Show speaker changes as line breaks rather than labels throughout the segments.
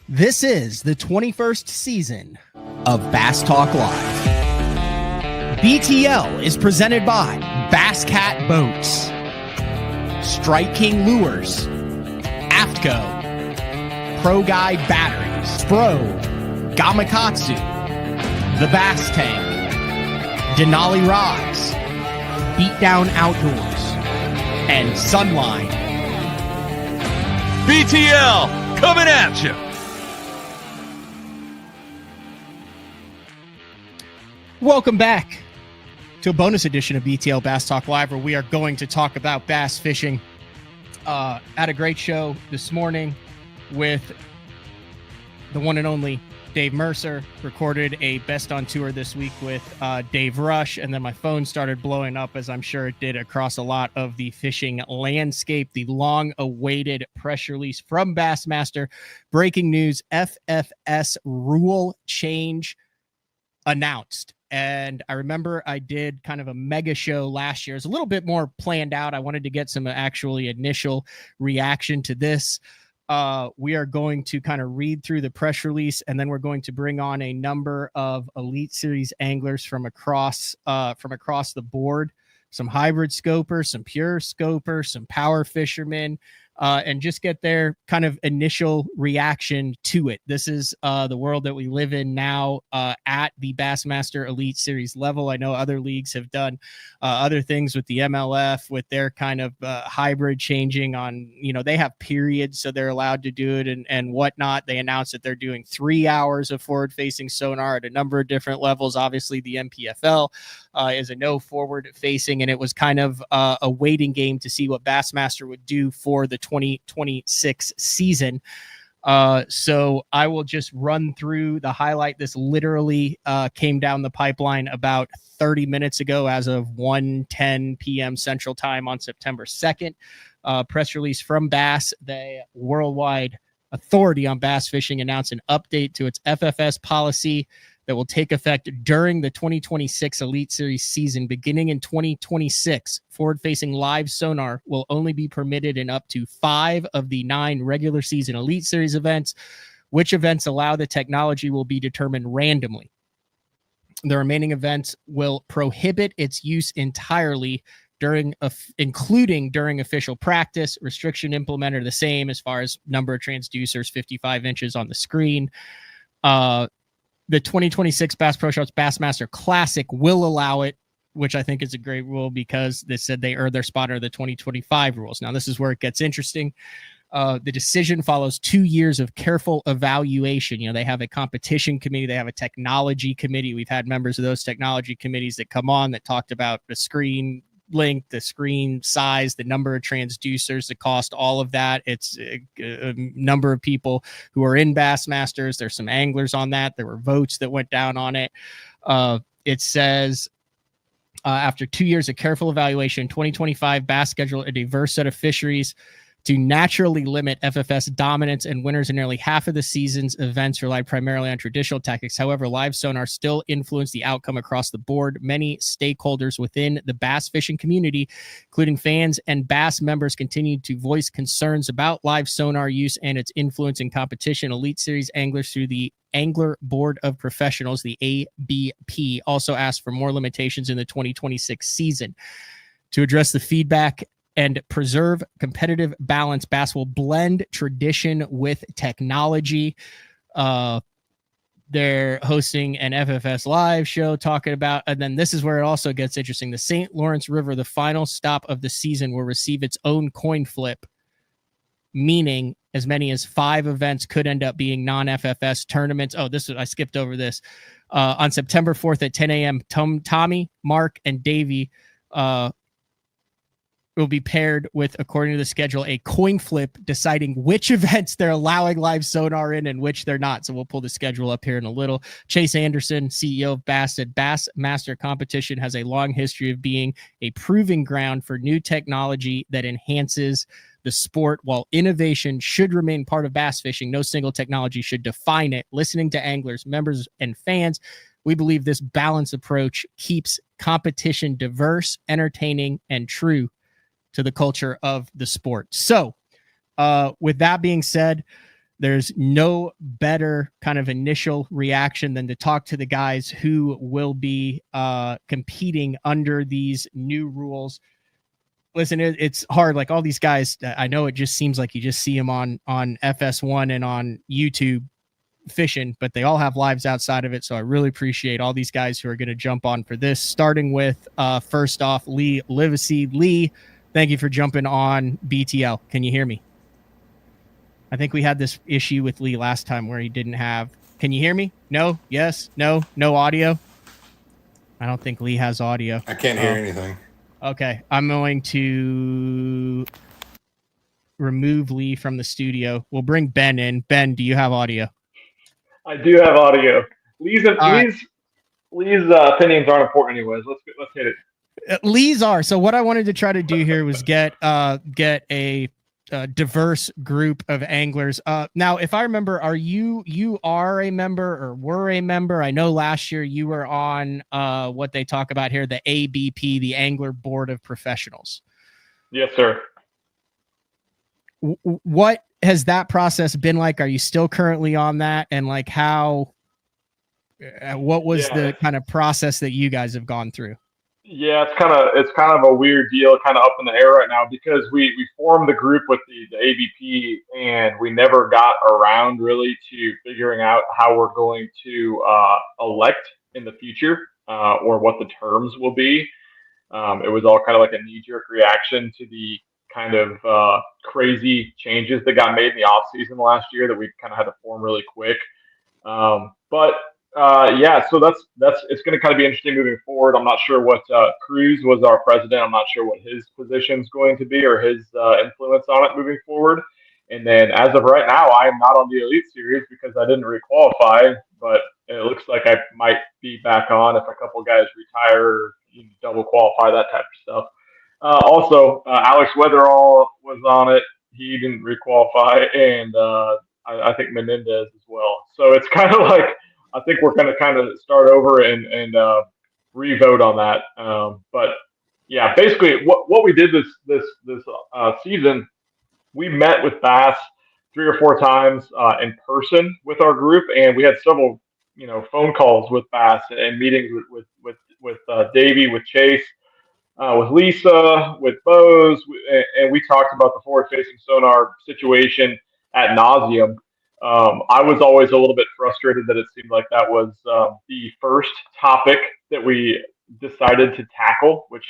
This is the 21st season of Bass Talk Live. BTL is presented by Bass Cat Boats, Strike King Lures, AFTCO, Pro Guide Batteries, Spro, Gamakatsu, The Bass Tank, Denali Rods, Beatdown Outdoors, and Sunline.
BTL coming at you.
Welcome back to a bonus edition of BTL Bass Talk Live, where we are going to talk about bass fishing. Had a great show this morning with the one and only Dave Mercer. Recorded a Best on Tour this week with Dave Rush, and then my phone started blowing up, as I'm sure it did across a lot of the fishing landscape. The long-awaited press release from Bassmaster. Breaking news, FFS rule change announced. And I remember I did kind of a mega show last year. It's a little bit more planned out. I wanted to get some actually initial reaction to this. We are going to kind of read through the press release, and then we're going to bring on a number of Elite Series anglers from across the board, some hybrid scopers, some pure scopers, some power fishermen, and just get their kind of initial reaction to it. This is the world that we live in now at the Bassmaster Elite Series level. I know other leagues have done other things with the MLF, with their kind of hybrid changing on, they have periods, so they're allowed to do it and whatnot. They announced that they're doing 3 hours of forward-facing sonar at a number of different levels. Obviously, the MPFL is a no forward-facing, and it was kind of a waiting game to see what Bassmaster would do for the 2026 season. So I will just run through the highlight. This literally came down the pipeline about 30 minutes ago as of 1:10 p.m. Central Time on September 2nd. Press release from Bass, the worldwide authority on bass fishing, announced an update to its FFS policy that will take effect during the 2026 Elite Series season. Beginning in 2026, forward-facing live sonar will only be permitted in up to 5 of the 9 regular season Elite Series events. Which events allow the technology will be determined randomly. The remaining events will prohibit its use entirely, including during official practice. Restriction implemented the same as far as number of transducers, 55 inches on the screen. The 2026 Bass Pro Shops Bassmaster Classic will allow it, which I think is a great rule because they said they earned their spot under the 2025 rules. Now, this is where it gets interesting. The decision follows 2 years of careful evaluation. They have a competition committee. They have a technology committee. We've had members of those technology committees that come on that talked about the screen length, the screen size, the number of transducers, the cost, all of that. It's a number of people who are in Bassmasters. There's some anglers on that. There were votes that went down on it. It says, after 2 years of careful evaluation, 2025 Bass scheduled a diverse set of fisheries to naturally limit FFS dominance, and winners in nearly half of the season's events rely primarily on traditional tactics. However, live sonar still influence the outcome across the board. Many stakeholders within the bass fishing community, including fans and Bass members, continue to voice concerns about live sonar use and its influence in competition. Elite Series anglers through the Angler Board of Professionals, the ABP, also asked for more limitations in the 2026 season. To address the feedback and preserve competitive balance, Bass will blend tradition with technology. They're hosting an FFS live show talking about, and then this is where it also gets interesting. The St. Lawrence River, the final stop of the season, will receive its own coin flip, meaning as many as 5 events could end up being non-FFS tournaments. I skipped over this. On September 4th at 10 a.m., Tommy, Mark, and Davey will be paired with, according to the schedule, a coin flip deciding which events they're allowing live sonar in and which they're not. So we'll pull the schedule up here in a little. Chase Anderson, CEO of Bass, said Bassmaster competition has a long history of being a proving ground for new technology that enhances the sport. While innovation should remain part of bass fishing, no single technology should define it. Listening to anglers, members, and fans, we believe this balanced approach keeps competition diverse, entertaining, and true to the culture of the sport. So with that being said, there's no better kind of initial reaction than to talk to the guys who will be competing under these new rules. Listen, it's hard. Like all these guys, I know it just seems like you just see them on FS1 and on YouTube fishing, but they all have lives outside of it. So I really appreciate all these guys who are going to jump on for this, starting with first off, Lee Livesay. Lee, thank you for jumping on BTL. Can you hear me? I think we had this issue with Lee last time where he didn't have. Can you hear me? No? Yes? No? No audio? I don't think Lee has audio.
I can't hear anything.
Okay. I'm going to remove Lee from the studio. We'll bring Ben in. Ben, do you have audio?
I do have audio. Lee's opinions aren't important anyways. Let's hit it.
Lee's are. So what I wanted to try to do here was get a diverse group of anglers. Now, if I remember, you are a member or were a member? I know last year you were on what they talk about here, the ABP, the Angler Board of Professionals.
Yes, sir.
What has that process been like? Are you still currently on that? And like what was the kind of process that you guys have gone through?
Yeah, it's kind of a weird deal, kind of up in the air right now, because we formed the group with the ABP and we never got around really to figuring out how we're going to elect in the future or what the terms will be. It was all kind of like a knee-jerk reaction to the kind of crazy changes that got made in the off season last year that we kind of had to form really quick. So that's it's going to kind of be interesting moving forward. I'm not sure what Cruz was our president. I'm not sure what his position is going to be or his influence on it moving forward. And then as of right now, I am not on the Elite Series because I didn't requalify, but it looks like I might be back on if a couple of guys retire or double qualify, that type of stuff. Also, Alex Weatherall was on it. He didn't requalify, and I think Menendez as well. So it's kind of like I think we're going to kind of start over and re-vote on that. But yeah, basically what we did this season, we met with Bass 3 or 4 times in person with our group, and we had several phone calls with Bass and meetings with Davey, with Chase. With Lisa, with Bose, and we talked about the forward-facing sonar situation ad nauseum. I was always a little bit frustrated that it seemed like that was the first topic that we decided to tackle, which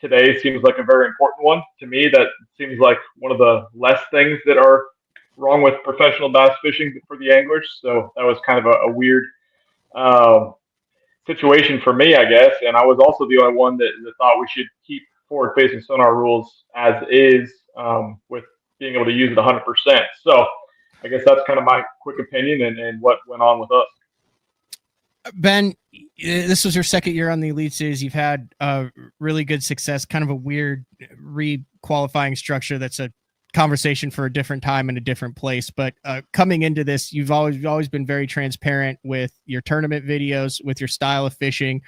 today seems like a very important one. To me, that seems like one of the less things that are wrong with professional bass fishing for the anglers. So that was kind of a weird situation for me, I guess. And I was also the only one that thought we should keep forward-facing sonar rules as is, with being able to use it 100%. So I guess that's kind of my quick opinion and what went on with us.
Ben, this was your second year on the Elite Series. You've had really good success, kind of a weird re-qualifying structure that's a conversation for a different time and a different place. But coming into this, you've always been very transparent with your tournament videos, with your style of fishing.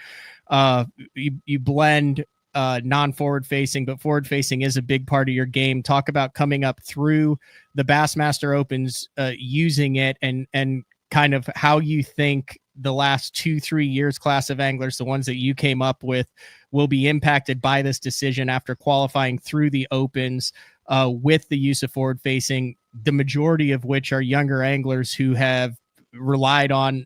You blend non-forward facing, but forward facing is a big part of your game. Talk about coming up through the Bassmaster Opens, using it, and kind of how you think the last 2-3 years class of anglers, the ones that you came up with, will be impacted by this decision after qualifying through the Opens with the use of forward facing, the majority of which are younger anglers who have relied on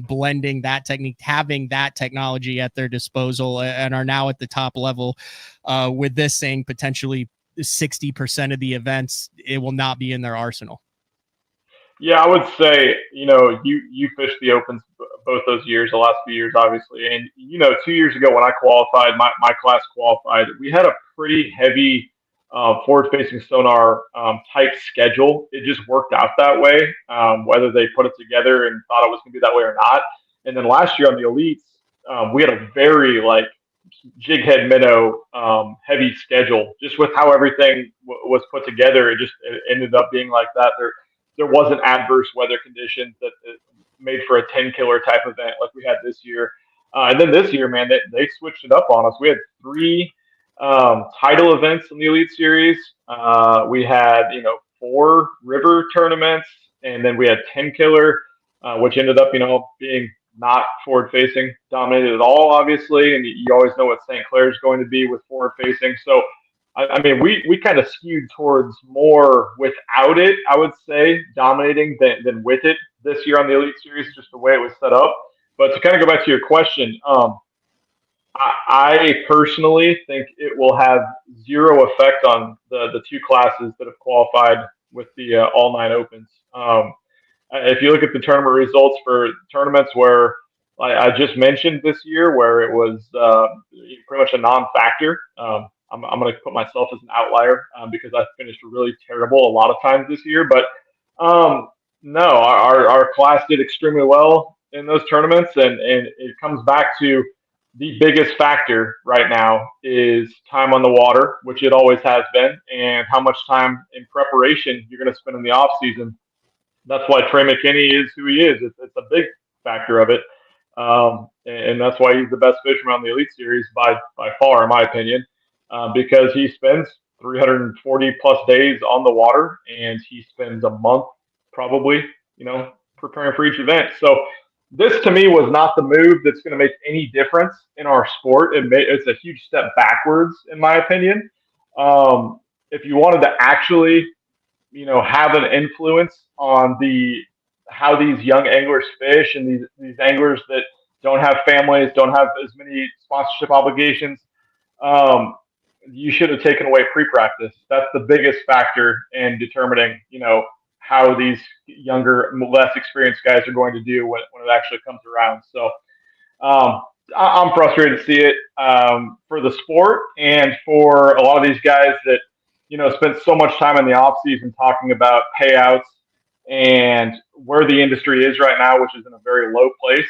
blending that technique, having that technology at their disposal, and are now at the top level, with this saying potentially 60% of the events it will not be in their arsenal.
Yeah, I would say, you fished the Opens both those years, the last few years, obviously. And, 2 years ago when I qualified, my class qualified, we had a pretty heavy forward-facing sonar type schedule. It just worked out that way, whether they put it together and thought it was going to be that way or not. And then last year on the Elites, we had a very jig head minnow heavy schedule. Just with how everything was put together, it ended up being like that. There wasn't adverse weather conditions that made for a 10-killer type event like we had this year. And then this year, man, they switched it up on us. We had 3 title events in the Elite Series. We had, 4 river tournaments, and then we had 10 killer, which ended up, being not forward facing dominated at all, obviously. And you always know what St. Clair's going to be with forward facing. So, I mean, we kind of skewed towards more without it, I would say, dominating than with it this year on the Elite Series, just the way it was set up. But to kind of go back to your question, I personally think it will have zero effect on the 2 classes that have qualified with the all 9 opens. If you look at the tournament results for tournaments where I just mentioned this year, where it was pretty much a non-factor, I'm going to put myself as an outlier because I finished really terrible a lot of times this year. But no, our class did extremely well in those tournaments, and it comes back to the biggest factor right now is time on the water, which it always has been, and how much time in preparation you're going to spend in the off season. That's why Trey McKinney is who he is. It's a big factor of it, and that's why he's the best fisherman on the Elite Series by far, in my opinion, because he spends 340 plus days on the water, and he spends a month probably, preparing for each event. So this to me was not the move that's going to make any difference in our sport. It's a huge step backwards, in my opinion. If you wanted to actually, have an influence on how these young anglers fish, and these anglers that don't have families, don't have as many sponsorship obligations, you should have taken away pre-practice. That's the biggest factor in determining, how these younger, less experienced guys are going to do when it actually comes around. So I'm frustrated to see it for the sport and for a lot of these guys that, spent so much time in the off season talking about payouts and where the industry is right now, which is in a very low place.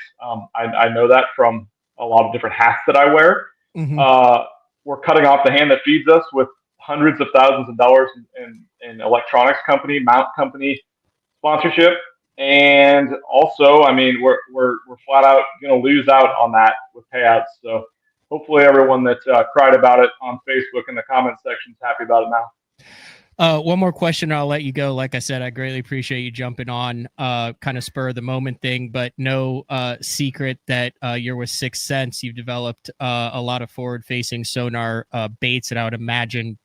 I know that from a lot of different hats that I wear. Mm-hmm. We're cutting off the hand that feeds us with hundreds of thousands of dollars in electronics company, mount company sponsorship. And also, I mean, we're flat out going to lose out on that with payouts. So hopefully everyone that cried about it on Facebook in the comment section is happy about it now.
One more question, I'll let you go. Like I said, I greatly appreciate you jumping on, kind of spur of the moment thing, but no secret that you're with Sixth Sense. You've developed a lot of forward-facing sonar baits, and I would imagine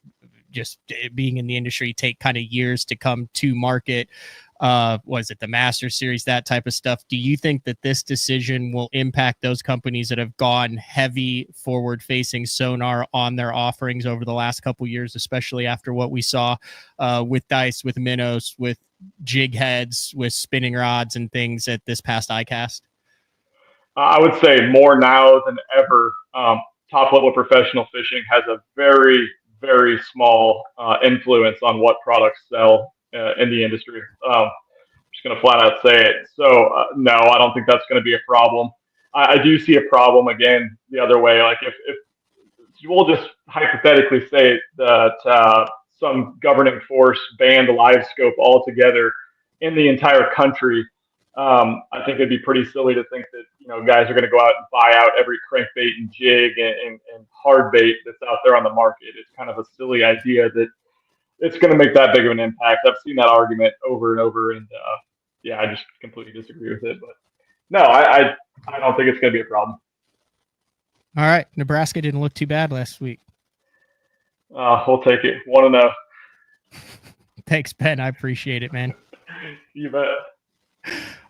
just being in the industry take kind of years to come to market. Was it the Master Series, that type of stuff? Do you think that this decision will impact those companies that have gone heavy forward-facing sonar on their offerings over the last couple years, especially after what we saw with Dice, with minnows, with jig heads, with spinning rods and things at this past ICAST?
I would say more now than ever. Top-level professional fishing has a very, very small influence on what products sell in the industry. I'm just going to flat out say it. So no, I don't think that's going to be a problem. I do see a problem again the other way. Like if we'll just hypothetically say that some governing force banned live scope altogether in the entire country, I think it'd be pretty silly to think that guys are going to go out and buy out every crankbait and jig and hard bait that's out there on the market. It's kind of a silly idea that it's going to make that big of an impact. I've seen that argument over and over, and I just completely disagree with it. But no, I don't think it's going to be a problem.
All right, Nebraska didn't look too bad last week.
We'll take it 1-0.
Thanks, Ben. I appreciate it, man.
You bet.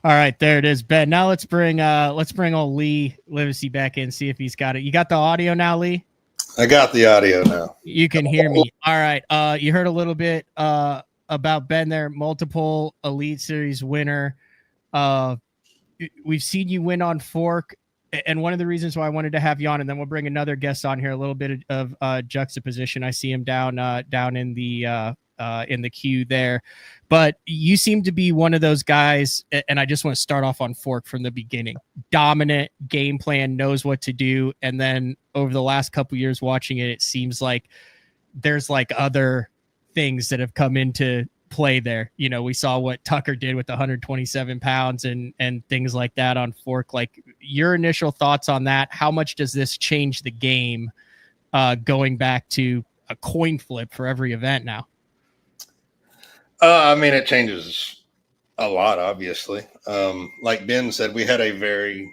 All right, there it is, Ben. Now let's bring old Lee Livesay back in, see if he's got it. You got the audio now, Lee?
I got the audio now.
You can hear me. All right. You heard a little bit about Ben there, multiple Elite Series winner. We've seen you win on Fork, and one of the reasons why I wanted to have you on, and then we'll bring another guest on here, a little bit of juxtaposition. I see him down in the queue there, but you seem to be one of those guys, and I just want to start off on Fork from the beginning. Dominant, game plan, knows what to do, and then over the last couple years watching it, it seems like there's like other things that have come into play there. We saw what Tucker did with the 127 pounds and things like that on Fork. Like, your initial thoughts on that? How much does this change the game going back to a coin flip for every event now?
I mean, it changes a lot, obviously. Like Ben said, we had a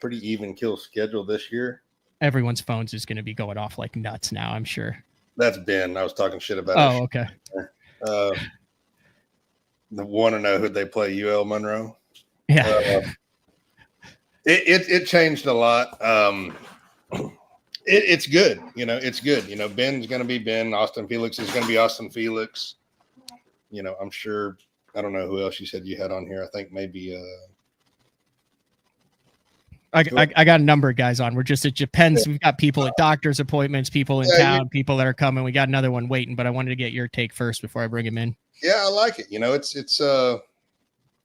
pretty even kill schedule this year.
Everyone's phones is going to be going off like nuts now, I'm sure.
That's Ben. I was talking shit about.
Oh, okay.
Want to know who they play? UL Monroe.
Yeah.
It changed a lot. It's good. It's good. Ben's going to be Ben. Austin Felix is going to be Austin Felix. I'm sure. I don't know who else you said you had on here. I think maybe.
I got a number of guys on. It depends. We've got people at doctor's appointments, people in town, people that are coming. We got another one waiting, but I wanted to get your take first before I bring him in.
Yeah, I like it.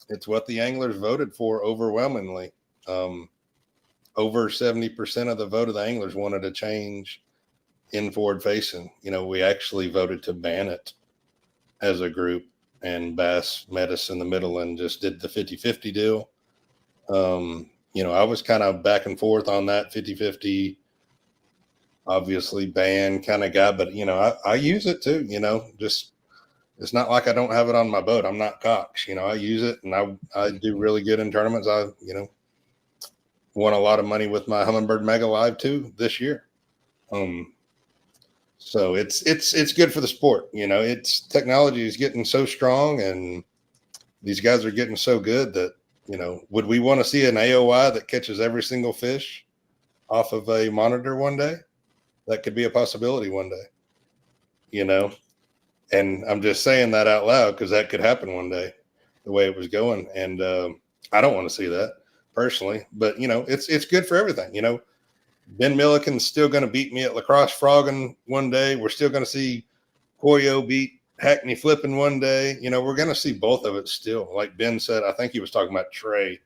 It's what the anglers voted for overwhelmingly. Over 70% of the vote of the anglers wanted a change in forward facing. We actually voted to ban it as a group, and Bass met us in the middle and just did the 50-50 deal. I was kind of back and forth on that 50-50, obviously ban kind of guy, but I use it too, just, it's not like I don't have it on my boat. I'm not Cox, I use it, and I do really good in tournaments. I, won a lot of money with my Humminbird Mega Live too this year. So it's good for the sport. It's technology is getting so strong, and these guys are getting so good that, would we want to see an AOI that catches every single fish off of a monitor one day? That could be a possibility one day, and I'm just saying that out loud because that could happen one day the way it was going. And I don't want to see that personally, but it's good for everything. Ben Milliken's still going to beat me at lacrosse frogging one day. We're still going to see Coyo beat Hackney flipping one day. We're going to see both of it still. Like Ben said, I think he was talking about Trey.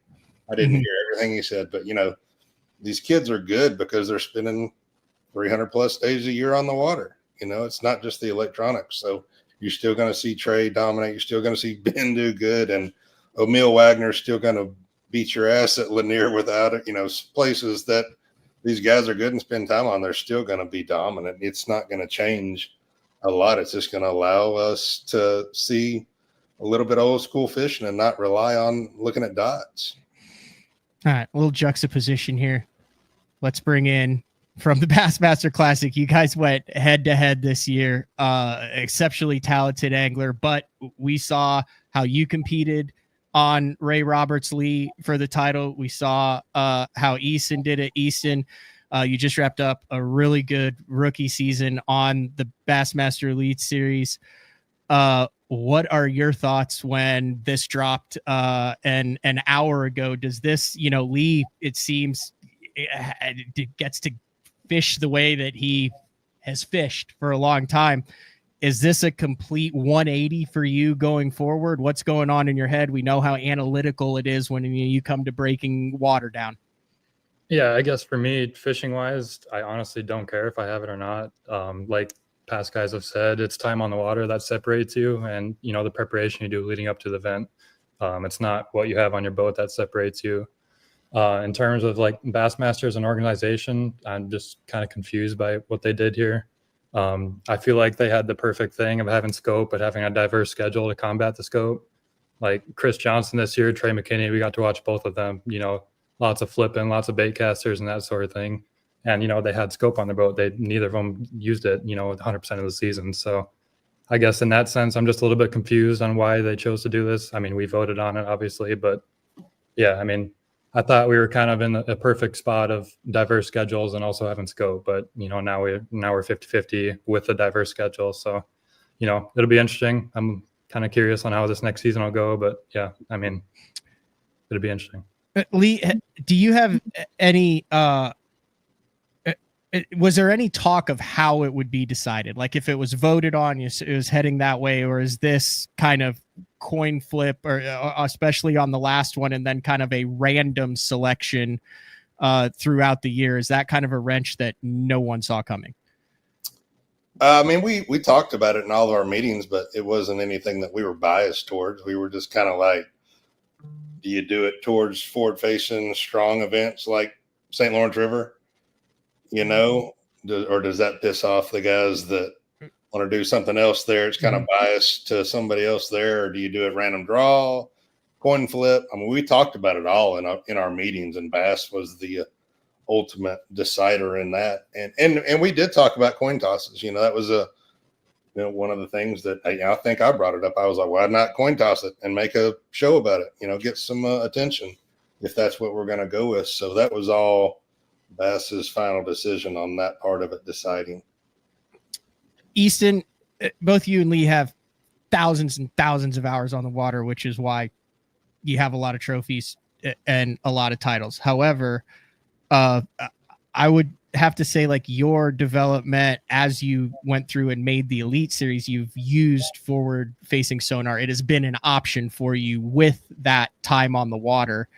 I didn't hear everything he said, but these kids are good because they're spending 300 plus days a year on the water. It's not just the electronics. So you're still going to see Trey dominate. You're still going to see Ben do good, and Emil Wagner is still going to beat your ass at Lanier without it. Places that these guys are good and spend time on, they're still going to be dominant. It's not going to change a lot. It's just going to allow us to see a little bit of old school fishing and not rely on looking at dots.
All right, a little juxtaposition here. Let's bring in from the Bassmaster Classic. You guys went head to head this year. Exceptionally talented angler, but we saw how you competed on Ray Roberts Lee for the title. We saw how Easton did it. Easton, you just wrapped up a really good rookie season on the Bassmaster Elite Series. What are your thoughts when this dropped an hour ago? Does this, Lee, it seems it gets to fish the way that he has fished for a long time. Is this a complete 180 for you going forward? What's going on in your head? We know how analytical it is when you come to breaking water down.
Yeah, I guess for me, fishing wise, I honestly don't care if I have it or not. Like past guys have said, it's time on the water that separates you, and the preparation you do leading up to the event. It's not what you have on your boat that separates you. In terms of like Bassmaster as an organization, I'm just kind of confused by what they did here. I feel like they had the perfect thing of having scope, but having a diverse schedule to combat the scope. Like Chris Johnson this year, Trey McKinney, we got to watch both of them, lots of flipping, lots of bait casters and that sort of thing. And, they had scope on their boat. Neither of them used it, 100% of the season. So I guess in that sense, I'm just a little bit confused on why they chose to do this. I mean, we voted on it, obviously, but yeah, I thought we were kind of in a perfect spot of diverse schedules and also having scope, but now we're 50-50 with the diverse schedule. So, it'll be interesting. I'm kind of curious on how this next season will go, but yeah, it'll be interesting.
Lee, do you have any, was there any talk of how it would be decided? Like if it was voted on, it was heading that way, or is this kind of coin flip, or especially on the last one, and then kind of a random selection throughout the year? Is that kind of a wrench that no one saw coming?
We talked about it in all of our meetings, but it wasn't anything that we were biased towards. We were just kind of like, do you do it towards forward facing strong events like St. Lawrence River, or does that piss off the guys that want to do something else there? It's kind of biased to somebody else there, or do you do it random draw, coin flip? I mean, we talked about it all in our meetings, and Bass was the ultimate decider in that. And we did talk about coin tosses. That was one of the things that I think I brought it up. I was like, why not coin toss it and make a show about it? Get some attention if that's what we're going to go with. So that was all Bass's final decision on that part of it, deciding.
Easton, both you and Lee have thousands and thousands of hours on the water, which is why you have a lot of trophies and a lot of titles. However, I would have to say, like, your development as you went through and made the Elite Series, you've used forward facing sonar. It has been an option for you with that time on the water.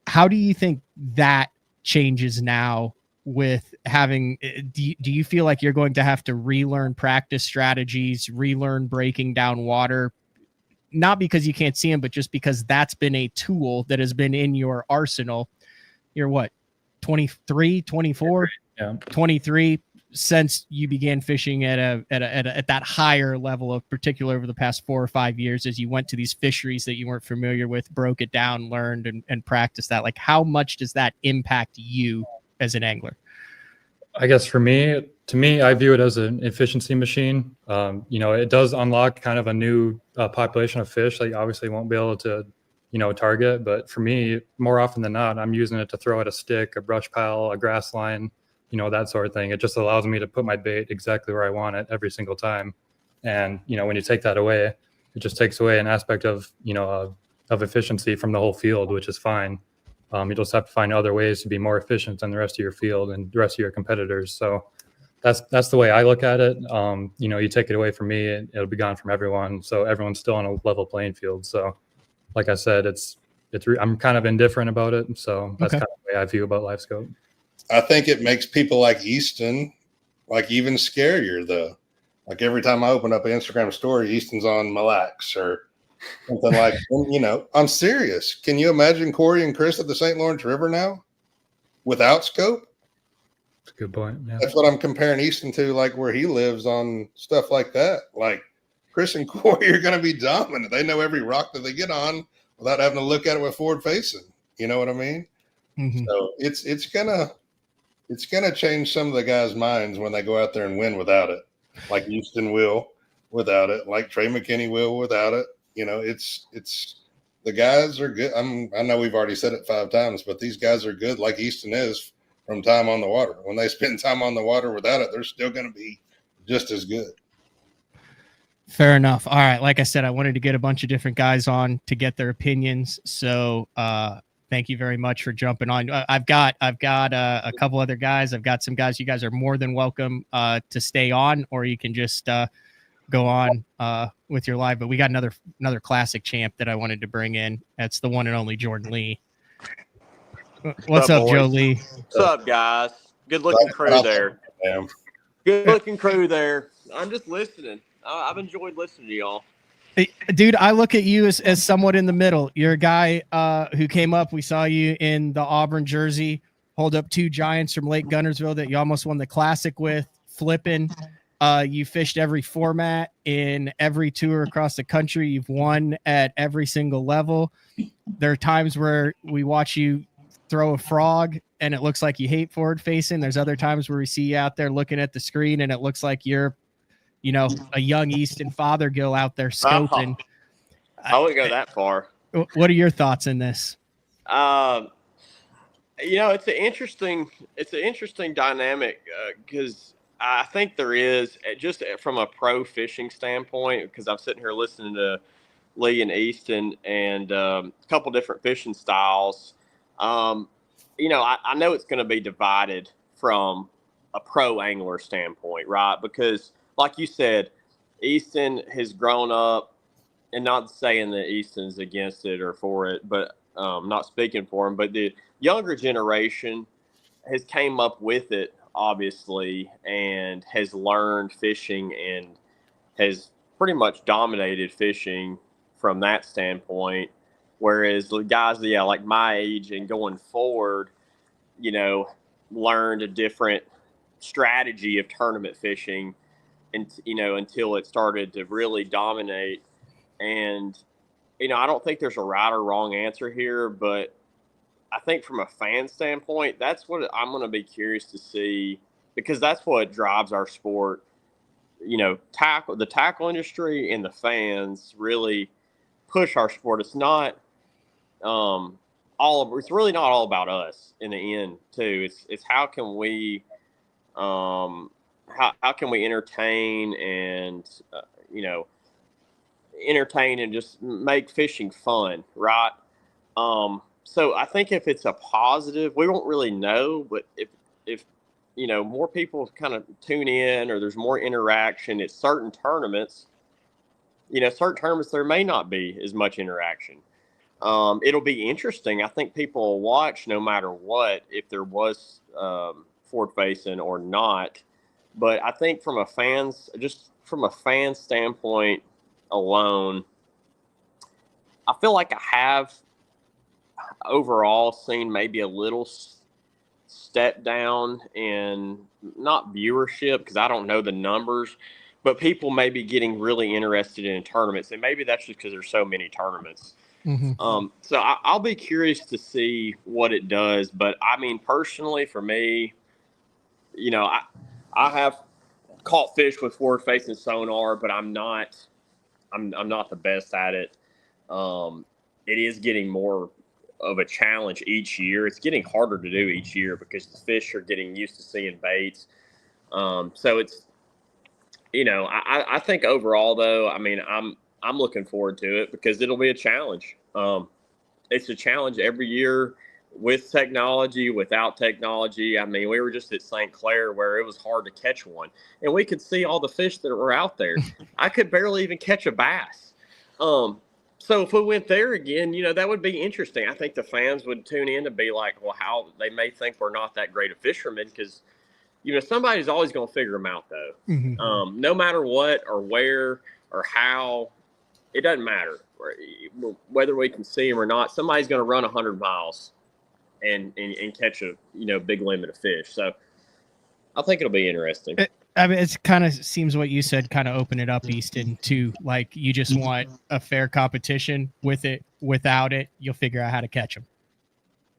How do you think that changes now with having, do you feel like you're going to have to relearn practice strategies, relearn breaking down water, not because you can't see them, but just because that's been a tool that has been in your arsenal? You're what, 23, 24, 23 since you began fishing at that higher level, of particular over the past 4 or 5 years, as you went to these fisheries that you weren't familiar with, broke it down, learned and practiced that. Like, how much does that impact you as an angler?
I guess to me, I view it as an efficiency machine. It does unlock kind of a new population of fish that you obviously won't be able to, target. But for me, more often than not, I'm using it to throw at a stick, a brush pile, a grass line, that sort of thing. It just allows me to put my bait exactly where I want it every single time. And, when you take that away, it just takes away an aspect of efficiency from the whole field, which is fine. You just have to find other ways to be more efficient than the rest of your field and the rest of your competitors. So that's the way I look at it. You take it away from me, and it'll be gone from everyone. So everyone's still on a level playing field. So, like I said, I'm kind of indifferent about it. So that's kind of the way I view about LiveScope.
I think it makes people like Easton even scarier, though. Like, every time I open up an Instagram story, Easton's on Mille Lacs or something like, I'm serious. Can you imagine Corey and Chris at the St. Lawrence River now without scope?
That's a good point. Yeah.
That's what I'm comparing Easton to, like, where he lives on stuff like that. Like, Chris and Corey are going to be dominant. They know every rock that they get on without having to look at it with forward facing. You know what I mean? Mm-hmm. So it's gonna change some of the guys' minds when they go out there and win without it, like Easton will without it, like Trey McKinney will without it. It's the guys are good. I know we've already said it 5 times, but these guys are good, like Easton is, from time on the water. When they spend time on the water without it, they're still going to be just as good.
Fair enough. All right. Like I said, I wanted to get a bunch of different guys on to get their opinions. So thank you very much for jumping on. I've got a couple other guys. I've got some guys. You guys are more than welcome to stay on, or you can just go on with your live. But we got another classic champ that I wanted to bring in. That's the one and only Jordan Lee. What's up, Joe Lee?
What's up, guys? Good looking crew there. Good looking crew there. I'm just listening. I've enjoyed listening to y'all.
Hey, dude, I look at you as somewhat in the middle. You're a guy who came up. We saw you in the Auburn jersey, hold up 2 giants from Lake Gunnersville that you almost won the Classic with, flipping. You fished every format in every tour across the country. You've won at every single level. There are times where we watch you throw a frog and it looks like you hate forward facing. There's other times where we see you out there looking at the screen and it looks like you're, a young Easton Fothergill out there scoping.
I wouldn't go that far.
What are your thoughts in this?
It's an interesting dynamic because I think there is, just from a pro fishing standpoint, because I'm sitting here listening to Lee and Easton and a couple different fishing styles. I know it's going to be divided from a pro angler standpoint, right? Because like you said, Easton has grown up, and not saying that Easton's against it or for it, but not speaking for him, but the younger generation has came up with it, obviously, and has learned fishing and has pretty much dominated fishing from that standpoint. Whereas the guys, like my age and going forward, learned a different strategy of tournament fishing and until it started to really dominate. And I don't think there's a right or wrong answer here, but I think from a fan standpoint, that's what I'm going to be curious to see, because that's what drives our sport. The tackle industry and the fans really push our sport. It's not it's really not all about us in the end too. It's how can we how can we entertain and entertain and just make fishing fun, right? So I think if it's a positive, we won't really know, but if more people kind of tune in, or there's more interaction at certain tournaments, there may not be as much interaction. It'll be interesting. I think people will watch no matter what, if there was forward facing or not. But I think from a fan standpoint alone, I feel like I have overall seen maybe a little step down in, not viewership, because I don't know the numbers, but people may be getting really interested in tournaments, and maybe that's just because there's so many tournaments.
Mm-hmm.
So I'll be curious to see what it does. But I mean, personally, for me, I have caught fish with forward facing sonar, but I'm not the best at it. It is getting more of a challenge each year. It's getting harder to do each year because the fish are getting used to seeing baits. So it's, I think overall though, I mean, I'm looking forward to it because it'll be a challenge. It's a challenge every year, with technology, without technology. I mean, we were just at St. Clair where it was hard to catch one, and we could see all the fish that were out there. I could barely even catch a bass. So if we went there again, that would be interesting. I think the fans would tune in to be like, well, how they may think we're not that great of fishermen, because, somebody's always going to figure them out though.
Mm-hmm.
No matter what or where or how, it doesn't matter whether we can see them or not. Somebody's going to run 100 miles and catch a big limit of fish. So I think it'll be interesting.
I mean, it's kind of seems what you said kind of open it up, Easton, to like you just want a fair competition with it. Without it, you'll figure out how to catch them.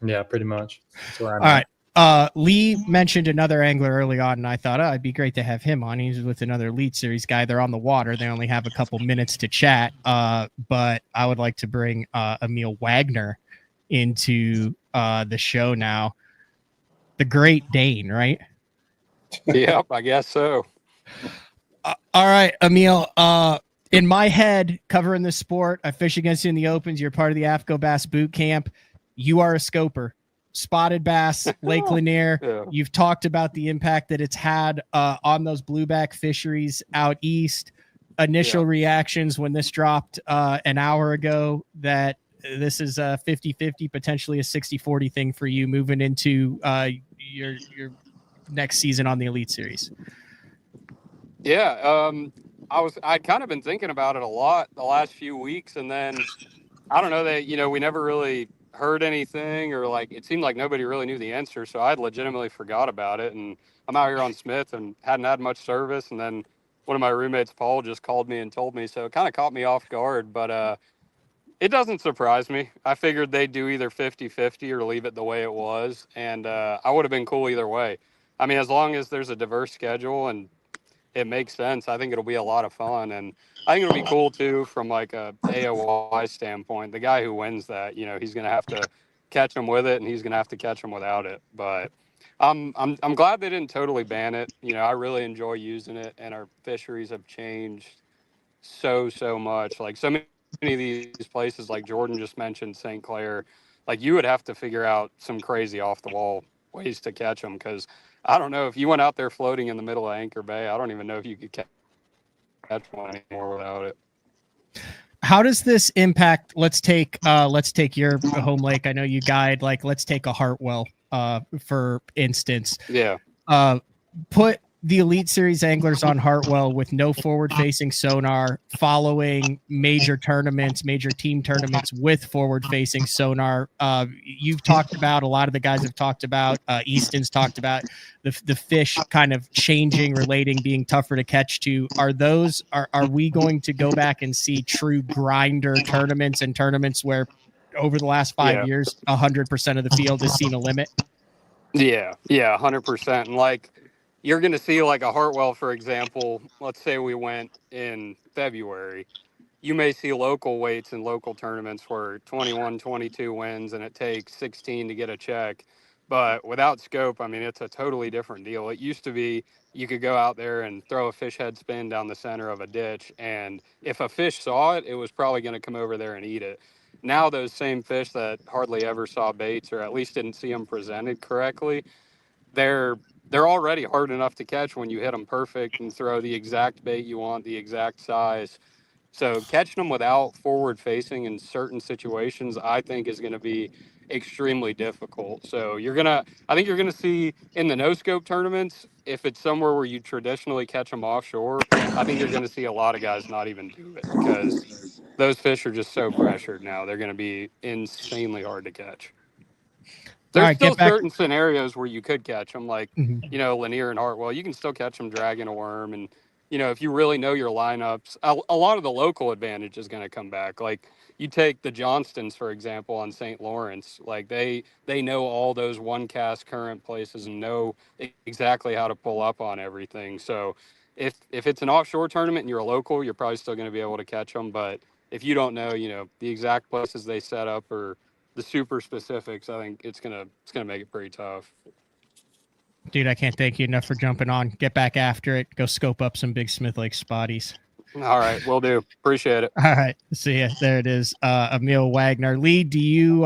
Yeah, pretty much. That's where I'm
All
at.
right. Lee mentioned another angler early on, and I thought, it'd be great to have him on. He's with another Elite Series guy. They're on the water. They only have a couple minutes to chat. But I would like to bring Emil Wagner into the show now. The Great Dane, right?
Yep, I guess so.
All right, Emil. In my head, covering this sport, I fish against you in the opens. You're part of the AFCO Bass Boot Camp. You are a scoper. Spotted bass, Lake Lanier.
Yeah.
You've talked about the impact that it's had on those blueback fisheries out east. Initial reactions when this dropped an hour ago, that this is a 50-50, potentially a 60-40 thing for you moving into your next season on the Elite Series.
Yeah, I'd kind of been thinking about it a lot the last few weeks, and then I don't know that we never really heard anything, or like it seemed like nobody really knew the answer, so I'd legitimately forgot about it. And I'm out here on Smith and hadn't had much service, and then one of my roommates, Paul, just called me and told me, so it kind of caught me off guard. But it doesn't surprise me. I figured they'd do either 50-50 or leave it the way it was, and I would have been cool either way. I mean, as long as there's a diverse schedule and it makes sense, I think it'll be a lot of fun. And I think it'll be cool too from like a AOY standpoint. The guy who wins that, he's going to have to catch them with it, and he's going to have to catch them without it. But I'm glad they didn't totally ban it. I really enjoy using it, and our fisheries have changed so much. Like so many of these places, like Jordan just mentioned, St. Clair, like you would have to figure out some crazy off the wall ways to catch them, because I don't know if you went out there floating in the middle of Anchor Bay, I don't even know if you could catch one anymore without it.
How does this impact? Let's take your home lake. I know you guide, like, let's take a Hartwell, for instance.
Yeah.
Put the Elite Series anglers on Hartwell with no forward-facing sonar, following major tournaments, major team tournaments with forward-facing sonar. You've talked about, a lot of the guys have talked about, Easton's talked about the fish kind of changing, relating, being tougher to catch to. Are we going to go back and see true grinder tournaments and tournaments where over the last 5 years, 100% of the field has seen a limit?
Yeah, 100%. And like, you're going to see like a Hartwell, for example. Let's say we went in February. You may see local weights in local tournaments where 21, 22 wins and it takes 16 to get a check. But without scope, I mean, it's a totally different deal. It used to be you could go out there and throw a fish head spin down the center of a ditch, and if a fish saw it, it was probably going to come over there and eat it. Now those same fish that hardly ever saw baits, or at least didn't see them presented correctly, they're already hard enough to catch when you hit them perfect and throw the exact bait you want, the exact size. So catching them without forward facing in certain situations, I think, is going to be extremely difficult. So I think you're going to see in the no scope tournaments, if it's somewhere where you traditionally catch them offshore, I think you're going to see a lot of guys not even do it because those fish are just so pressured now. They're going to be insanely hard to catch. There's still certain scenarios where you could catch them, like, Lanier and Hartwell. You can still catch them dragging a worm. And, if you really know your lineups, a lot of the local advantage is going to come back. Like, you take the Johnstons, for example, on St. Lawrence. Like, they know all those one-cast current places and know exactly how to pull up on everything. So if it's an offshore tournament and you're a local, you're probably still going to be able to catch them. But if you don't know, the exact places they set up or the super specifics, I think it's gonna make it pretty tough.
Dude, I can't thank you enough for jumping on. Get back after it. Go scope up some big Smith Lake spotties.
All right, will do. Appreciate it.
All right, see ya. There it is. Emil Wagner. Lee, do you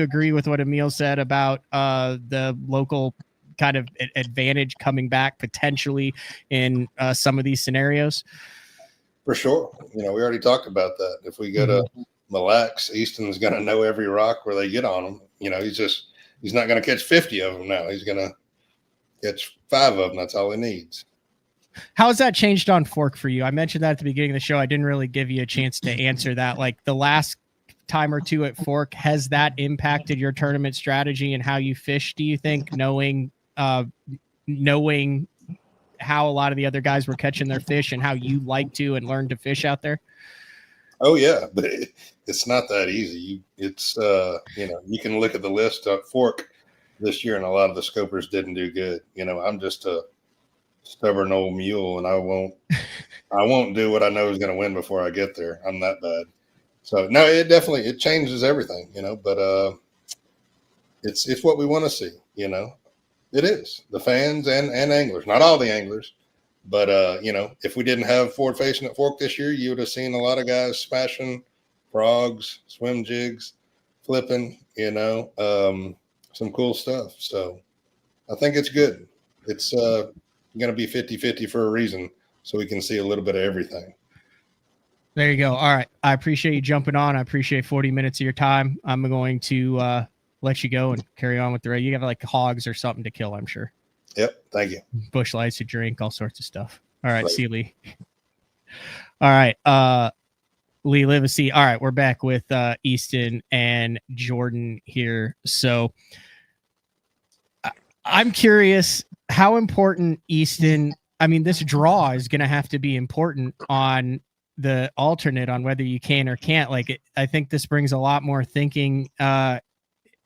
agree with what Emil said about the local kind of advantage coming back potentially in some of these scenarios?
For sure. We already talked about that. If we go to Mille Lacs, Easton's going to know every rock where they get on them. He's not going to catch 50 of them now. He's going to catch 5 of them. That's all he needs.
How has that changed on Fork for you? I mentioned that at the beginning of the show. I didn't really give you a chance to answer that. Like the last time or two at Fork, has that impacted your tournament strategy and how you fish, do you think, knowing how a lot of the other guys were catching their fish and how you like to and learn to fish out there?
Oh yeah, but it's not that easy. It's you can look at the list at Fork this year, and a lot of the scopers didn't do good. I'm just a stubborn old mule, and I won't do what I know is going to win before I get there. I'm that bad. So no, it changes everything. But it's what we want to see. It is the fans and anglers, not all the anglers. But, if we didn't have forward facing at Fork this year, you would have seen a lot of guys smashing frogs, swim jigs, flipping, some cool stuff. So I think it's good. It's going to be 50-50 for a reason, so we can see a little bit of everything.
There you go. All right. I appreciate you jumping on. I appreciate 40 minutes of your time. I'm going to let you go and carry on with the rest. You have like hogs or something to kill, I'm sure.
Yep. Thank you.
Bush lights to drink, all sorts of stuff. All right. See you, Lee. All right. Lee Livesay. All right. We're back with Easton and Jordan here. So I'm curious how important Easton, this draw is going to have to be important on the alternate on whether you can or can't. I think this brings a lot more thinking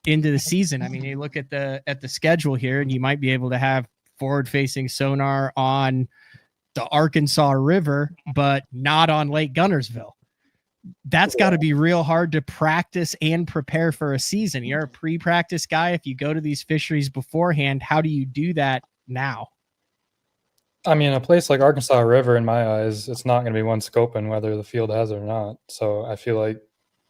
into the season. You look at the schedule here, and you might be able to have forward-facing sonar on the Arkansas River, but not on Lake Gunnersville. That's got to be real hard to practice and prepare for a season. You're a pre-practice guy. If you go to these fisheries beforehand, how do you do that now?
A place like Arkansas River, in my eyes, it's not going to be one scoping whether the field has it or not. So I feel like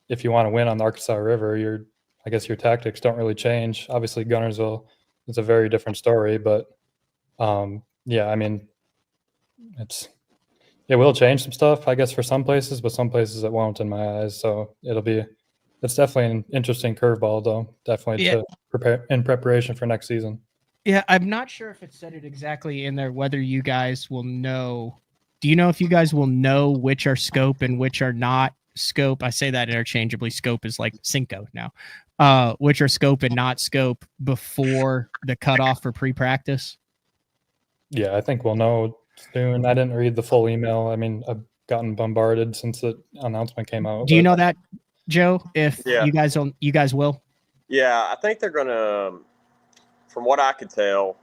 if you want to win on the Arkansas River, I guess your tactics don't really change. Obviously, Gunnersville is a very different story, but it will change some stuff, I guess, for some places, but some places it won't, in my eyes. So it's definitely an interesting curveball, though. Definitely to prepare in preparation for next season.
Yeah, I'm not sure if it said it exactly in there, whether you guys will know. Do you know if you guys will know which are scope and which are not scope? I say that interchangeably. Scope is like Cinco now. Which are scope and not scope before the cutoff for pre-practice?
Yeah, I think we'll know soon. I didn't read the full email. I mean, I've gotten bombarded since the announcement came out.
Do you
but-
know that, Joe? If
Yeah.
you guys will?
Yeah, I think they're gonna. From what I could tell,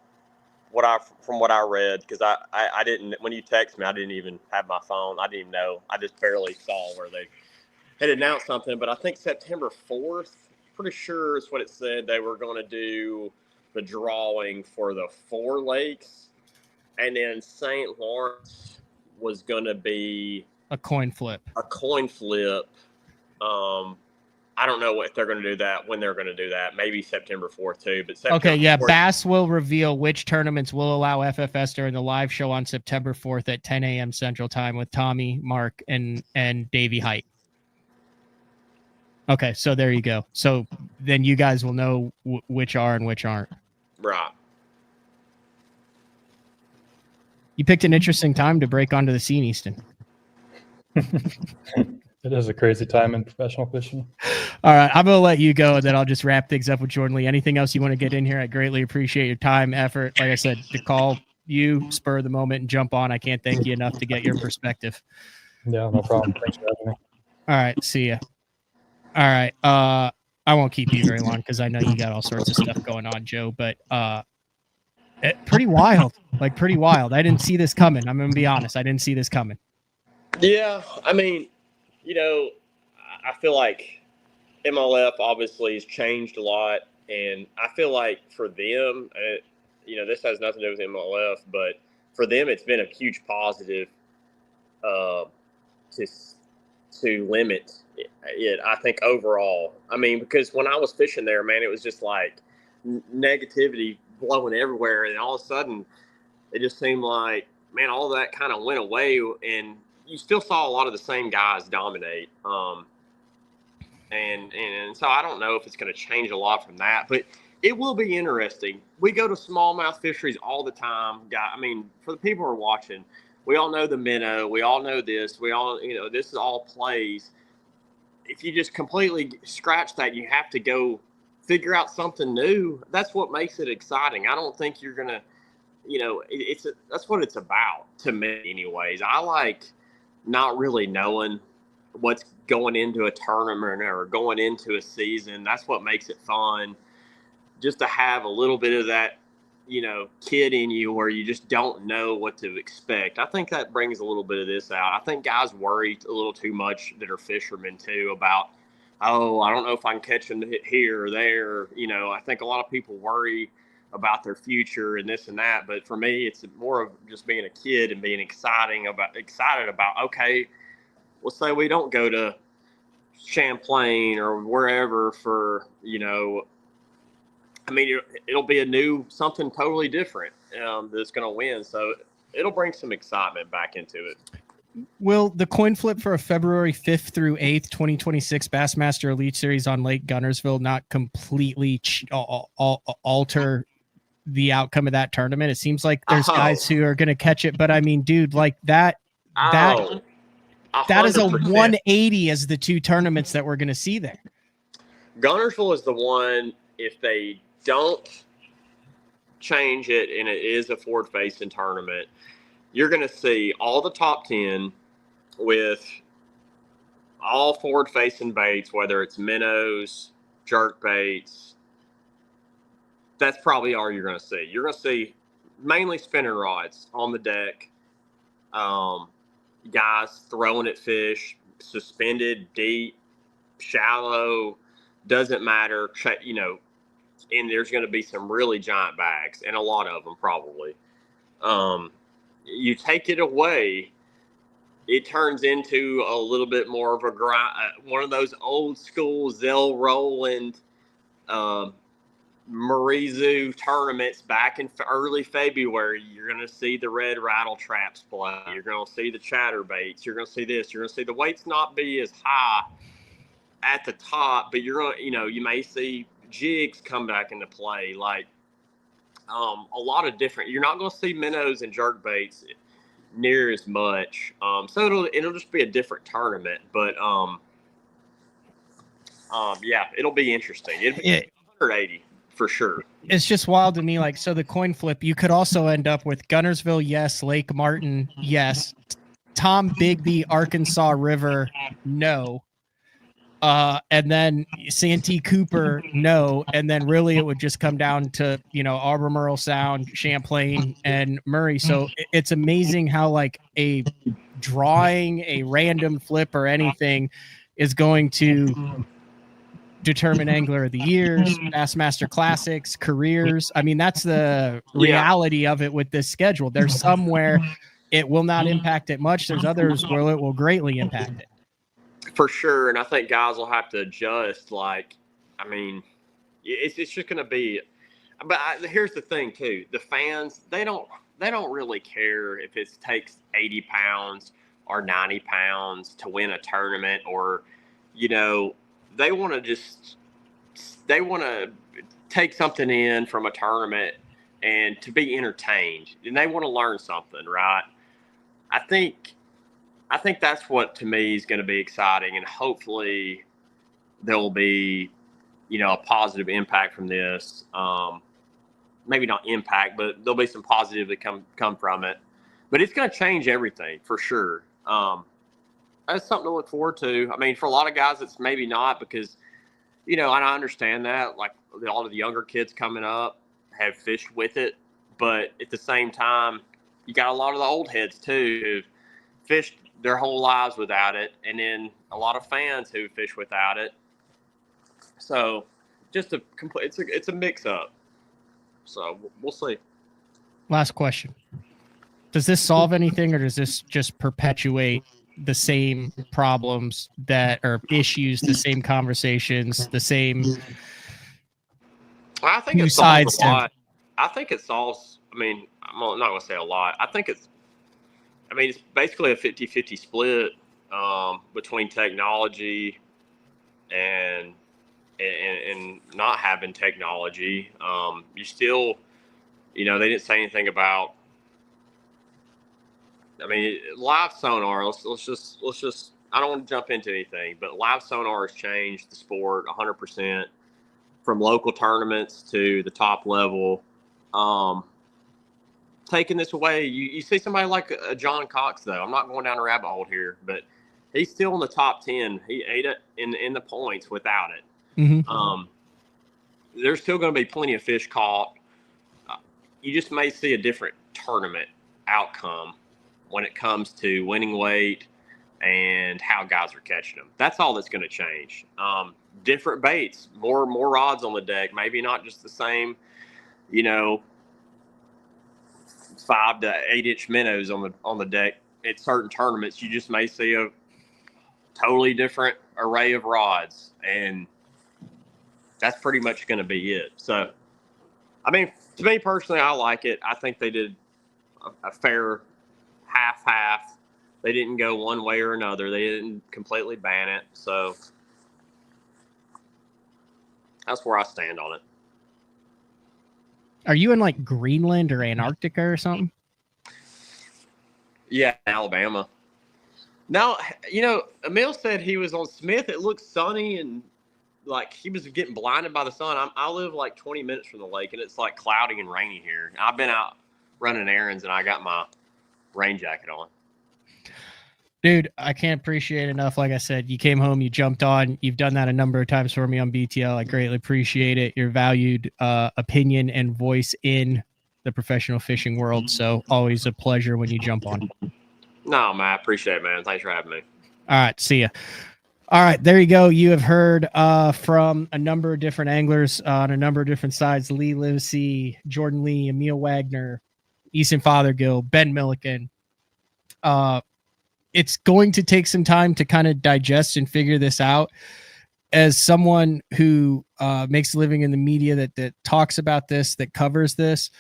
from what I read, because I didn't, when you text me, I didn't even have my phone. I didn't even know. I just barely saw where they had announced something. But I think September 4th, pretty sure is what it said. They were going to do the drawing for the 4 lakes, and then St. Lawrence was going to be
A coin flip.
I don't know if they're going to do that, when they're going to do that. Maybe September 4th too. But September
Okay, yeah.
4th,
Bass will reveal which tournaments will allow FFS during the live show on September 4th at 10 a.m. Central Time with Tommy, Mark, and Davey Height. Okay, so there you go. So then you guys will know which are and which aren't.
right.
You picked an interesting time to break onto the scene, Easton.
It is a crazy time in professional fishing.
All right, I'm going to let you go, and then I'll just wrap things up with Jordan Lee. Anything else you want to get in here? I greatly appreciate your time, effort. Like I said, to call you, spur of the moment, and jump on. I can't thank you enough to get your perspective.
Yeah, no problem. Thanks for having me.
All right, see ya. All right, I won't keep you very long because I know you got all sorts of stuff going on, Joe, but pretty wild. Like, pretty wild. I didn't see this coming. I'm going to be honest. I didn't see this coming.
Yeah, I mean, I feel like MLF obviously has changed a lot, and I feel like for them, this has nothing to do with MLF, but for them, it's been a huge positive to limit it. I think overall, I mean, because when I was fishing there, man, it was just like negativity blowing everywhere, and all of a sudden, it just seemed like, man, all that kind of went away, and you still saw a lot of the same guys dominate. And so I don't know if it's going to change a lot from that, but it will be interesting. We go to smallmouth fisheries all the time. I mean, for the people who are watching, we all know the minnow. We all know this. We all, this is all plays. If you just completely scratch that, you have to go figure out something new. That's what makes it exciting. I don't think you're going to, that's what it's about to me anyways. I like not really knowing what's going into a tournament or going into a season. That's what makes it fun. Just to have a little bit of that, kid in you where you just don't know what to expect. I think that brings a little bit of this out. I think guys worry a little too much that are fishermen too about, oh, I don't know if I can catch them here or there. I think a lot of people worry about their future and this and that. But for me, it's more of just being a kid and being excited about, okay, let's say we don't go to Champlain or wherever for, I mean, it'll be something totally different that's going to win. So it'll bring some excitement back into it.
Will the coin flip for a February 5th through 8th, 2026 Bassmaster Elite Series on Lake Gunnersville not completely alter the outcome of that tournament? It seems like there's guys who are going to catch it, but I mean, dude, like that is a 180 as the two tournaments that we're going to see there.
Gunnersville is the one, if they don't change it and it is a forward-facing tournament, you're going to see all the top 10 with all forward-facing baits, whether it's minnows, jerk baits. That's probably all you're going to see. You're going to see mainly spinning rods on the deck, guys throwing at fish, suspended, deep, shallow, doesn't matter, and there's going to be some really giant bags, and a lot of them probably. You take it away, it turns into a little bit more of a grind, one of those old school Zell Rowland, Marizu tournaments back in early February. You're going to see the red rattle traps play. You're going to see the chatterbaits. You're going to see this. You're going to see the weights not be as high at the top, but you're going to, you may see jigs come back into play. Like, a lot of different. You're not going to see minnows and jerk baits near as much. So it'll just be a different tournament. But yeah, it'll be interesting. It'll be 180 for sure.
It's just wild to me. Like, so the coin flip, you could also end up with Gunnersville, yes. Lake Martin, yes. Tom Bigby, Arkansas River, no. And then Santee Cooper, no. And then really it would just come down to, Albemarle Sound, Champlain, and Murray. So it's amazing how like a drawing, a random flip or anything is going to determine Angler of the Years, Bassmaster Classics, careers. I mean, that's the reality of it with this schedule. There's some where it will not impact it much. There's others where it will greatly impact it.
For sure. And I think guys will have to adjust. Like, I mean, it's just going to be, but here's the thing too. The fans, they don't really care if it takes 80 pounds or 90 pounds to win a tournament, or, they want to take something in from a tournament and to be entertained, and they want to learn something, right? I think that's what to me is going to be exciting, and hopefully there will be, a positive impact from this. Maybe not impact, but there'll be some positive that come from it. But it's going to change everything for sure. That's something to look forward to. I mean, for a lot of guys, it's maybe not, because, and I understand that, like all of the younger kids coming up have fished with it. But at the same time, you got a lot of the old heads too who've fished their whole lives without it. And then a lot of fans who fish without it. So just it's a mix up. So we'll see.
Last question. Does this solve anything, or does this just perpetuate the same problems or issues, the same conversations, the same?
I think it solves a lot. I think it solves, I mean, I'm not going to say a lot. it's basically a 50-50 split between technology and not having technology. You still, they didn't say anything about, live sonar. Let's just. I don't want to jump into anything, but live sonar has changed the sport 100%, from local tournaments to the top level. Taking this away, you see somebody like John Cox, though. I'm not going down a rabbit hole here, but he's still in the top 10. He ate it in the points without it. Mm-hmm. There's still going to be plenty of fish caught. You just may see a different tournament outcome when it comes to winning weight and how guys are catching them. That's all that's going to change. Different baits, more rods on the deck, maybe not just the same, 5 to 8 inch minnows on the deck at certain tournaments. You just may see a totally different array of rods, and that's pretty much going to be it. So, to me personally, I like it. I think they did a fair half. They didn't go one way or another. They didn't completely ban it. So that's where I stand on it.
Are you in like Greenland or Antarctica or something?
Yeah, Alabama. Now, Emil said he was on Smith. It looked sunny and like he was getting blinded by the sun. I live like 20 minutes from the lake, and it's like cloudy and rainy here. I've been out running errands, and I got my rain jacket on.
Dude, I can't appreciate enough. Like I said, you came home, you jumped on. You've done that a number of times for me on BTL. I greatly appreciate it. Your valued opinion and voice in the professional fishing world. So always a pleasure when you jump on.
No, man, I appreciate it, man. Thanks for having me.
All right, see ya. All right, there you go. You have heard from a number of different anglers on a number of different sides. Lee Livesay, Jordan Lee, Emil Wagner, Easton Fothergill, Ben Milliken. It's going to take some time to kind of digest and figure this out. As someone who makes a living in the media that talks about this, that covers this,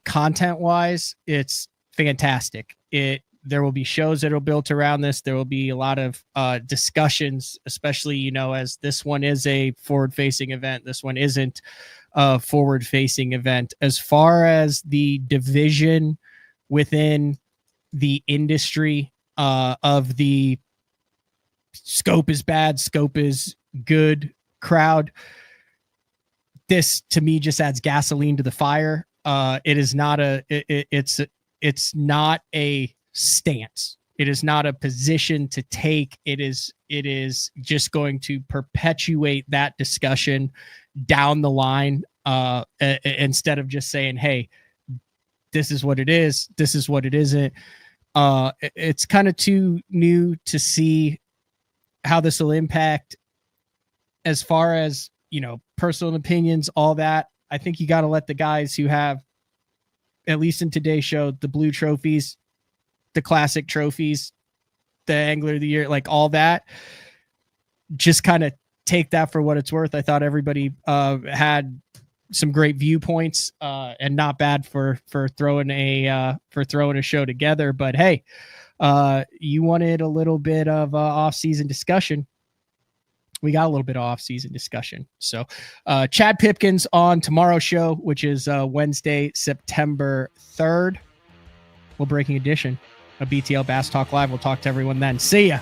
content-wise, it's fantastic. There will be shows that are built around this. There will be a lot of discussions, especially, as this one is a forward-facing event. This one isn't. forward facing event. As far as the division within the industry of the scope is bad, scope is good crowd, this to me just adds gasoline to the fire. It is not it's not a stance. It is not a position to take. It is just going to perpetuate that discussion down the line, instead of just saying, hey, this is what it is, this is what it isn't. It's kind of too new to see how this will impact as far as, personal opinions, all that. I think you got to let the guys who have, at least in today's show, the blue trophies, the classic trophies, the angler of the year, like all that, just kind of take that for what it's worth. I thought everybody had some great viewpoints, and not bad for throwing a show together. But hey, you wanted a little bit of off-season discussion. We got a little bit of off-season discussion. So Chad Pipkins on tomorrow's show, which is Wednesday, September 3rd. Breaking edition of BTL Bass Talk Live. We'll talk to everyone then. See ya.